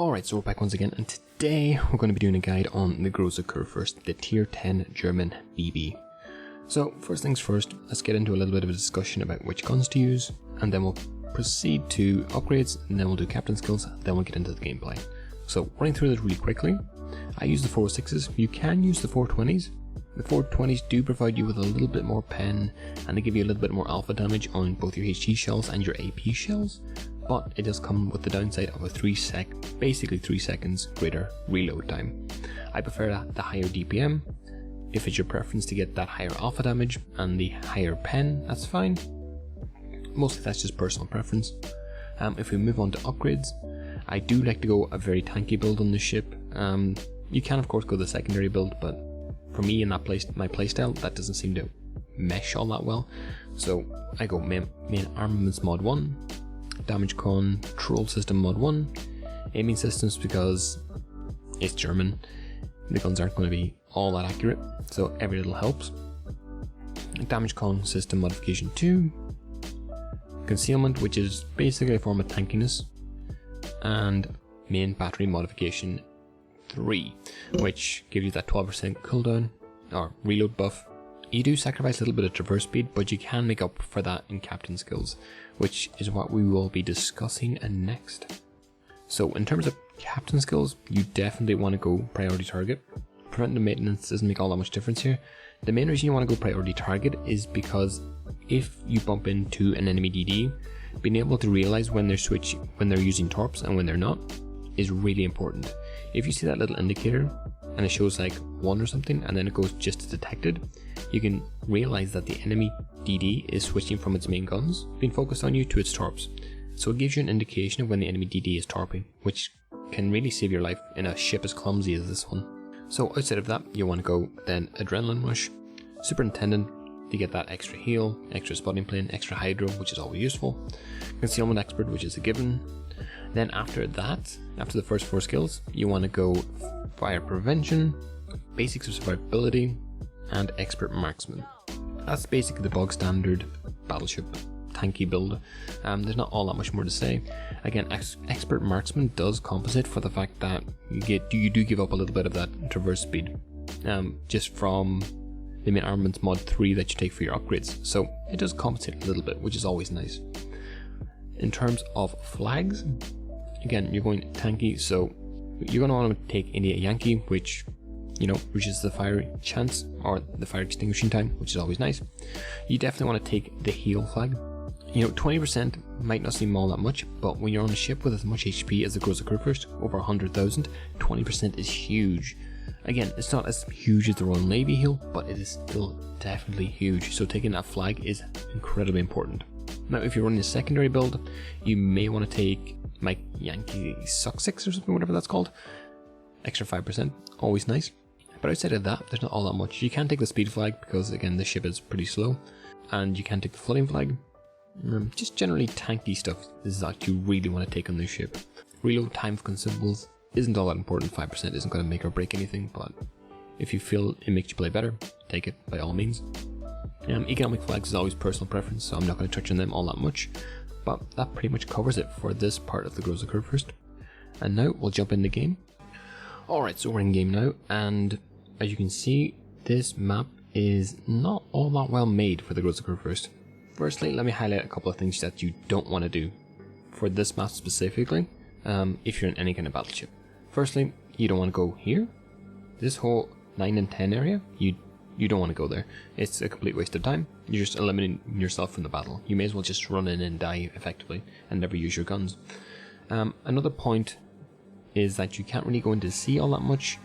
Alright, so we're back once again, and today we're going to be doing a guide on the Großer Kurfürst, the tier 10 German BB. So first things first, let's get into a little bit of a discussion about which guns to use, and then we'll proceed to upgrades, and then we'll do captain skills, then we'll get into the gameplay. So running through this really quickly, I use the 4.6s, you can use the 4.20s. The 4.20s do provide you with a little bit more pen, and they give you a little bit more alpha damage on both your HG shells and your AP shells, but it does come with the downside of a basically 3 seconds greater reload time. I prefer the higher DPM. If it's your preference to get that higher alpha damage and the higher pen, that's fine. Mostly that's just personal preference. If we move on to upgrades, I do like to go a very tanky build on this ship. You can of course go the secondary build, but for me in that my playstyle, that doesn't seem to mesh all that well. So I go main armaments mod 1, damage control system mod 1, aiming systems because it's German, the guns aren't going to be all that accurate, so every little helps. Damage con system modification 2, concealment, which is basically a form of tankiness, and main battery modification 3, which gives you that 12% cooldown or reload buff. You do sacrifice a little bit of traverse speed, but you can make up for that in captain skills, which is what we will be discussing next. So in terms of captain skills, you definitely want to go priority target. Preventive maintenance doesn't make all that much difference here. The main reason you want to go priority target is because if you bump into an enemy DD, being able to realize when they're using torps and when they're not is really important. If you see that little indicator and it shows like 1 or something and then it goes just as detected, you can realize that the enemy DD is switching from its main guns being focused on you to its torps. So it gives you an indication of when the enemy DD is torping, which can really save your life in a ship as clumsy as this one. So outside of that, you want to go then adrenaline rush, superintendent to get that extra heal, extra spotting plane, extra hydro, which is always useful, concealment expert, which is a given. Then after that, after the first 4 skills, you want to go fire prevention, basics of survivability, and expert marksman. That's basically the bog standard battleship tanky build. There's not all that much more to say. Again, expert marksman does compensate for the fact that you do give up a little bit of that traverse speed, just from the main armaments mod 3 that you take for your upgrades. So it does compensate a little bit, which is always nice. In terms of flags, again, you're going tanky, so you're going to want to take India Yankee, which, you know, reduces the fire chance or the fire extinguishing time, which is always nice. You definitely want to take the heal flag. You know, 20% might not seem all that much, but when you're on a ship with as much HP as the Großer Kurfürst, over 100,000, 20% is huge. Again, it's not as huge as the Royal Navy heal, but it is still definitely huge, so taking that flag is incredibly important. Now, if you're running a secondary build, you may want to take Mike Yankee Sussex or something, whatever that's called. Extra 5%, always nice. But outside of that, there's not all that much. You can take the speed flag because, again, the ship is pretty slow, and you can take the flooding flag. Just generally tanky stuff is that you really want to take on this ship. Reload time of consumables isn't all that important. 5% isn't going to make or break anything, but if you feel it makes you play better, take it by all means. Economic flags is always personal preference, so I'm not going to touch on them all that much, but that pretty much covers it for this part of the Großer Kurfürst. And now we'll jump in the game. Alright, so we're in game now, and as you can see, this map is not all that well made for the Großer Kurfürst. Firstly, let me highlight a couple of things that you don't want to do for this map specifically, if you're in any kind of battleship. Firstly, you don't want to go here. This whole 9 and 10 area, you don't want to go there. It's a complete waste of time. You're just eliminating yourself from the battle. You may as well just run in and die effectively and never use your guns. Another point is that you can't really go into sea all that much.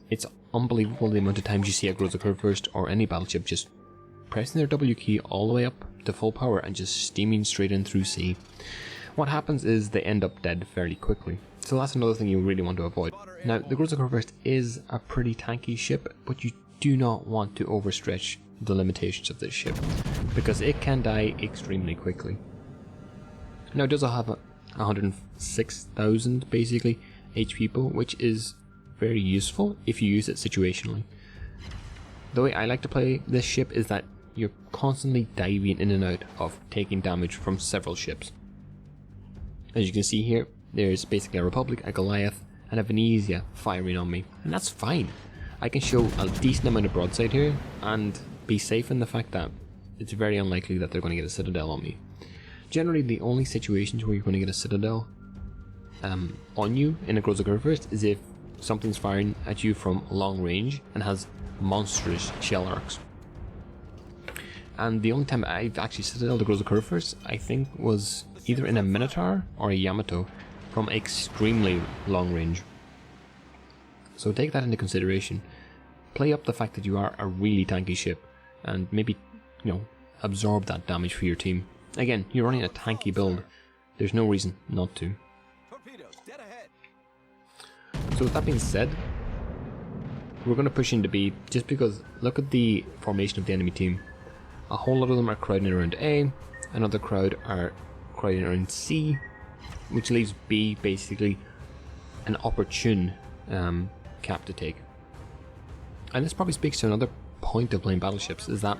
It's unbelievable the amount of times you see a Großer Kurfürst or any battleship just pressing their W key all the way up to full power and just steaming straight in through sea. What happens is they end up dead fairly quickly. So that's another thing you really want to avoid. Now, the Großer Kurfürst is a pretty tanky ship, but you do not want to overstretch the limitations of this ship, because it can die extremely quickly. Now, it does have 106,000 basically HP pool, which is very useful if you use it situationally. The way I like to play this ship is that you're constantly diving in and out of taking damage from several ships. As you can see here, there's basically a Republic, a Goliath, and a Venezia firing on me, and that's fine. I can show a decent amount of broadside here and be safe in the fact that it's very unlikely that they're going to get a Citadel on me. Generally, the only situations where you're going to get a Citadel on you in a Großer Kurfürst is if something's firing at you from long range and has monstrous shell arcs. And the only time I've actually Citadel the Großer Kurfürst, I think, was either in a Minotaur or a Yamato from extremely long range. So take that into consideration. Play up the fact that you are a really tanky ship and maybe, you know, absorb that damage for your team. Again, you're running a tanky build. There's no reason not to. So with that being said, we're going to push into B just because look at the formation of the enemy team. A whole lot of them are crowding around A, another crowd are crowding around C, which leaves B basically an opportune cap to take. And this probably speaks to another point of playing battleships, is that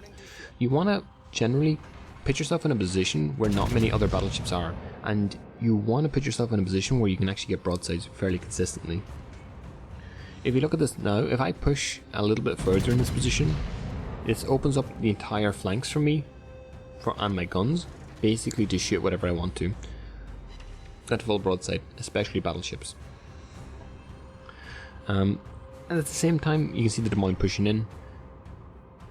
you want to generally put yourself in a position where not many other battleships are, and you want to put yourself in a position where you can actually get broadsides fairly consistently. If you look at this now, if I push a little bit further in this position, this opens up the entire flanks for me and my guns, basically to shoot whatever I want to at full broadside, especially battleships. And at the same time, you can see the Des Moines pushing in,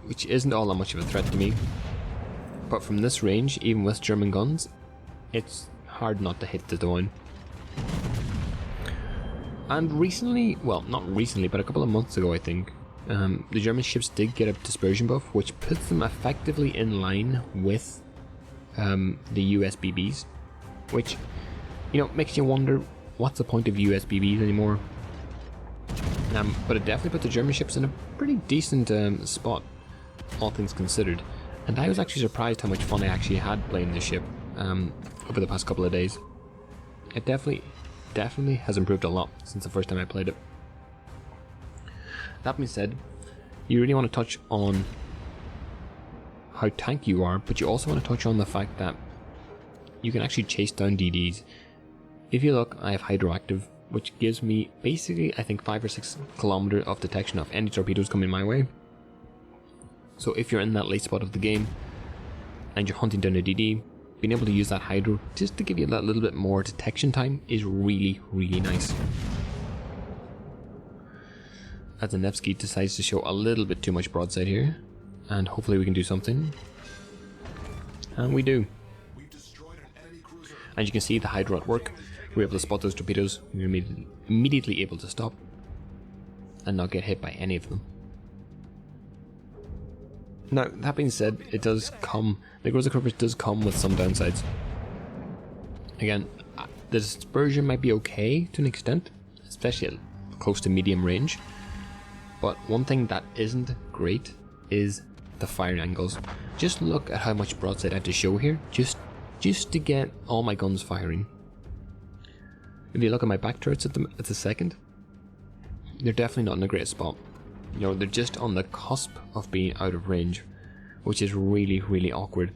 which isn't all that much of a threat to me. But from this range, even with German guns, it's hard not to hit the Des Moines. And recently, well, not recently, but a couple of months ago, I think, the German ships did get a dispersion buff, which puts them effectively in line with the US BBs, which, you know, makes you wonder what's the point of US BBs anymore. But it definitely put the German ships in a pretty decent spot, all things considered. And I was actually surprised how much fun I actually had playing this ship over the past couple of days. It definitely has improved a lot since the first time I played it. That being said, you really want to touch on how tanky you are, but you also want to touch on the fact that you can actually chase down DDs. If you look, I have Hydroactive, which gives me basically, I think, 5 or 6 kilometers of detection of any torpedoes coming my way. So if you're in that late spot of the game and you're hunting down a DD, being able to use that Hydro just to give you that little bit more detection time is really, really nice. As the Nevsky decides to show a little bit too much broadside here, and hopefully we can do something. And we do. As you can see, the Hydro at work. We're able to spot those torpedoes. We're immediately able to stop and not get hit by any of them. Now, that being said, it does come, the Großer Kurfürst does come with some downsides. Again, the dispersion might be okay to an extent, especially at close to medium range. But one thing that isn't great is the firing angles. Just look at how much broadside I have to show here, just to get all my guns firing. If you look at my back turrets at the second, they're definitely not in a great spot. You know, they're just on the cusp of being out of range, which is really, really awkward.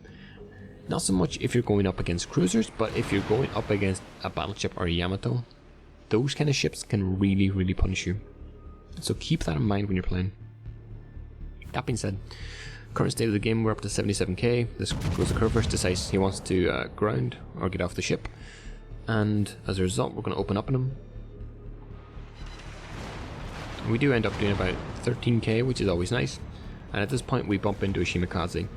Not so much if you're going up against cruisers, but if you're going up against a battleship or a Yamato, those kind of ships can really, really punish you. So keep that in mind when you're playing. That being said, current state of the game, we're up to 77k. This Großer Kurfürst decides he wants to ground or get off the ship, and as a result, we're going to open up on him. We do end up doing about 13k, which is always nice, and at this point we bump into a Shimakaze.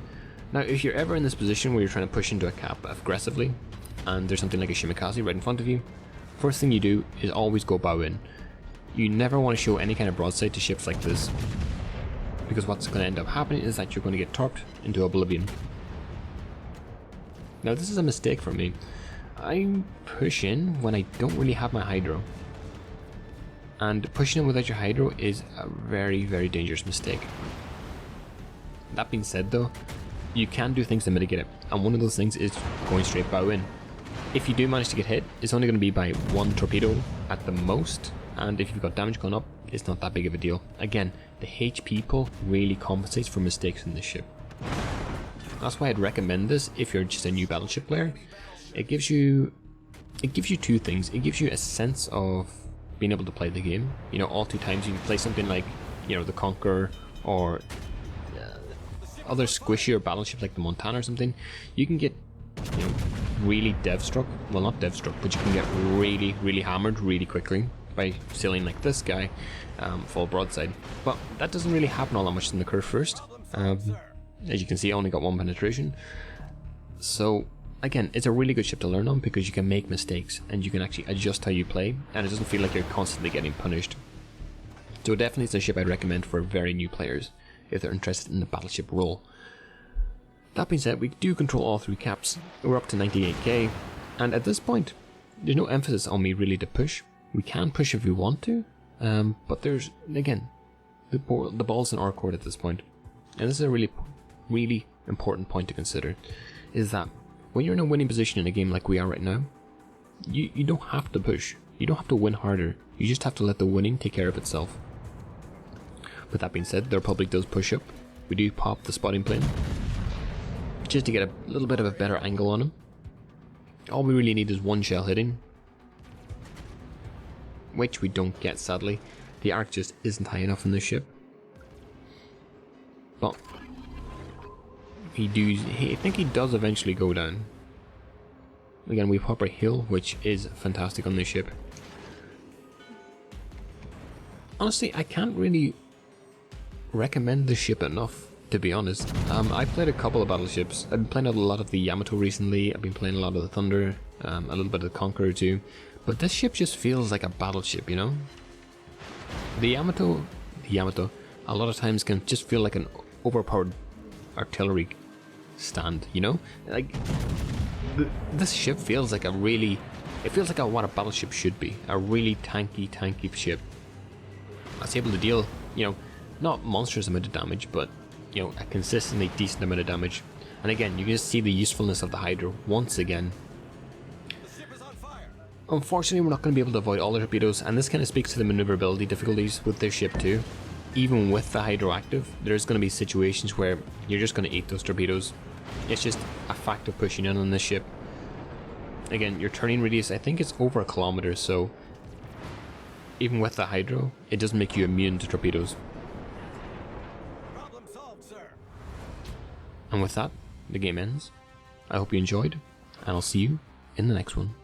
Now, if you're ever in this position where you're trying to push into a cap aggressively, and there's something like a Shimakaze right in front of you, first thing you do is always go bow in. You never want to show any kind of broadside to ships like this, because what's going to end up happening is that you're going to get torped into oblivion. Now, this is a mistake for me. I push in when I don't really have my Hydro. And pushing in without your Hydro is a very, very dangerous mistake. That being said though, you can do things to mitigate it, and one of those things is going straight bow in. If you do manage to get hit, it's only going to be by one torpedo at the most, and if you've got damage gone up, it's not that big of a deal. Again, the HP pull really compensates for mistakes in this ship. That's why I'd recommend this if you're just a new battleship player. It gives you it gives you two things. It gives you a sense of being able to play the game. You know, all two times you can play something like, you know, the Conqueror or other squishier battleships like the Montana or something. You can get, you know, really dev-struck. Well, not dev-struck, but you can get really, really hammered really quickly by sailing like this guy, full broadside. But that doesn't really happen all that much in the Kurfürst. As you can see, I only got 1 penetration. So again, it's a really good ship to learn on because you can make mistakes and you can actually adjust how you play, and it doesn't feel like you're constantly getting punished. So definitely it's a ship I'd recommend for very new players if they're interested in the battleship role. That being said, we do control all 3 caps. We're up to 98k, and at this point there's no emphasis on me really to push. We can push if we want to, but there's, again, the ball's in our court at this point. And this is a really important point to consider, is that when you're in a winning position in a game like we are right now, you don't have to push. You don't have to win harder. You just have to let the winning take care of itself. With that being said, the Republic does push up. We do pop the spotting plane, just to get a little bit of a better angle on him. All we really need is 1 shell hitting, which we don't get, sadly. The arc just isn't high enough in this ship. But I think he does eventually go down. Again, we pop our hill, which is fantastic on this ship. Honestly, I can't really recommend this ship enough, to be honest. I played a couple of battleships. I've been playing a lot of the Yamato recently. I've been playing a lot of the Thunder, a little bit of the Conqueror too. But this ship just feels like a battleship, you know? The Yamato, a lot of times can just feel like an overpowered artillery stand, you know? Like, this ship feels like it feels like what a battleship should be. A really tanky ship. That's able to deal, you know, not monstrous amount of damage, but, you know, a consistently decent amount of damage. And again, you can just see the usefulness of the Hydra once again. Unfortunately, we're not going to be able to avoid all the torpedoes, and this kind of speaks to the maneuverability difficulties with this ship too. Even with the Hydro active, there's going to be situations where you're just going to eat those torpedoes. It's just a fact of pushing in on this ship. Again, your turning radius, I think it's over 1 kilometer, so even with the Hydro, it doesn't make you immune to torpedoes. Problem solved, sir. And with that, the game ends. I hope you enjoyed, and I'll see you in the next one.